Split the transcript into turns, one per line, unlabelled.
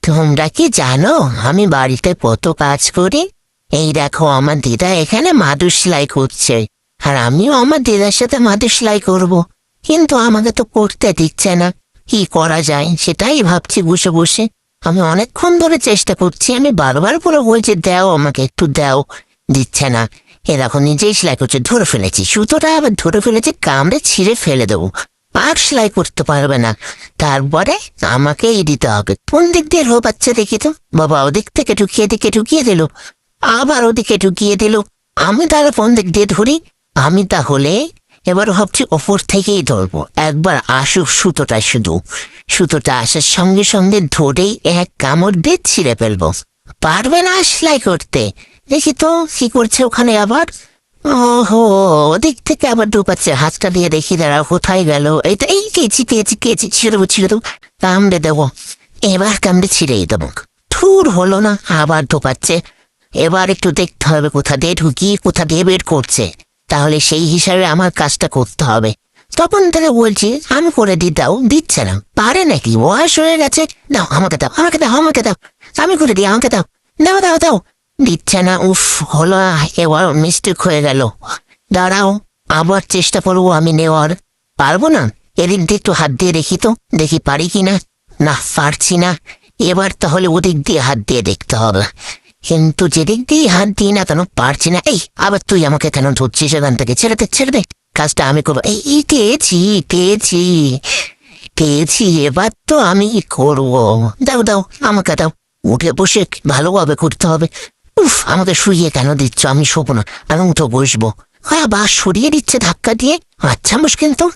তোমরা কি জানো আমি বাড়িতে কত কাজ করি? এই দেখো আমার দিদা এখানে মাদুর সেলাই করছে, আর আমিও আমার দিদার সাথে মাদুর সেলাই করব। কিন্তু আমাকে তো করতে দিচ্ছে না। কি করা যায় সেটাই ভাবছি বসে বসে। আমি অনেকক্ষণ ধরে চেষ্টা করছি, আমি বারবার করে বলছি দাও আমাকে একটু দাও, দিচ্ছে না। এ দেখো নিজেই সেলাই করছে, ধরে ফেলেছি সুতোটা, আবার ধরে ফেলেছি, কামড়ে ছিঁড়ে ফেলে দেবো। আর সেলাই করতে পারবে না। তারপরে আমাকেই দিতে হবে। কোন দিক দিয়ে রো বাচ্চা দেখি তো। বাবা ওদিক থেকে ঢুকিয়ে দিল, আবার ওদিকে ঢুকিয়ে দিল। আমি তাহলে কোন দিক দিয়ে ধরি? আমি তাহলে এবার ভাবছি ওপর থেকেই ধরবো। একবার আসুক সুতোটা, সুতোটা আসার সঙ্গে সঙ্গে ধরেই এক কামড় দিয়ে ছিঁড়ে ফেলবো। পারবে না সেলাই করতে। দেখি তো কি করছে ওখানে আবার। ওহো, ওদিক থেকে আবার ঢুকাচ্ছে। হাতটা দিয়ে দেখি, দাঁড়াও কোথায় গেল। এইটা, এই পেয়েছি, ছিঁড়ে দেবো, কামড়ে দেবো। এবার কামড়ে ছিঁড়েই দেবো। ঠুর হলো না, আবার ঢোকাচ্ছে। এবার একটু দেখতে হবে কোথা দিয়ে ঢুকিয়ে কোথা দিয়ে বের করছে, তাহলে সেই হিসাবে আমার কাজটা করতে হবে। তখন থেকে বলছি আমি করে দাও, দিচ্ছে না। পারে নাকি, বয়স হয়ে গেছে। দাও আমাকে দাও, আমাকে দাও, আমি করে দিই, আমাকে দাও, দাও। দিচ্ছে না। উফ, হলো, এবার মিস্টেক হয়ে গেল। দাঁড়াও, আবার চেষ্টা করবো আমি নেওয়ার। পারবো না। এদিক দিয়ে একটু হাত দিয়ে দেখি তো, দেখি পারি কিনা। না, পারছি না। এবার তাহলে ওদিক দিয়ে হাত দিয়ে দেখতে হবে। কিন্তু যেদিক দিয়ে হাত দিই না কেন পারছি না। এই আবার তুই আমাকে কেন ধরছিস এখান থেকে? ছেড়ে দে, কাজটা আমি করবো। এই পেয়েছি, এবার তো আমি করবো। দাও আমাকে দাও। উঠে বসে ভালোভাবে করতে হবে। উফ, আমাকে শুইয়ে কেন দিচ্ছ? আমি শোবো না, আমি উঠে বসবো। হ্যাঁ, বা সরিয়ে দিচ্ছে ধাক্কা দিয়ে। আচ্ছা মুশকিল তো।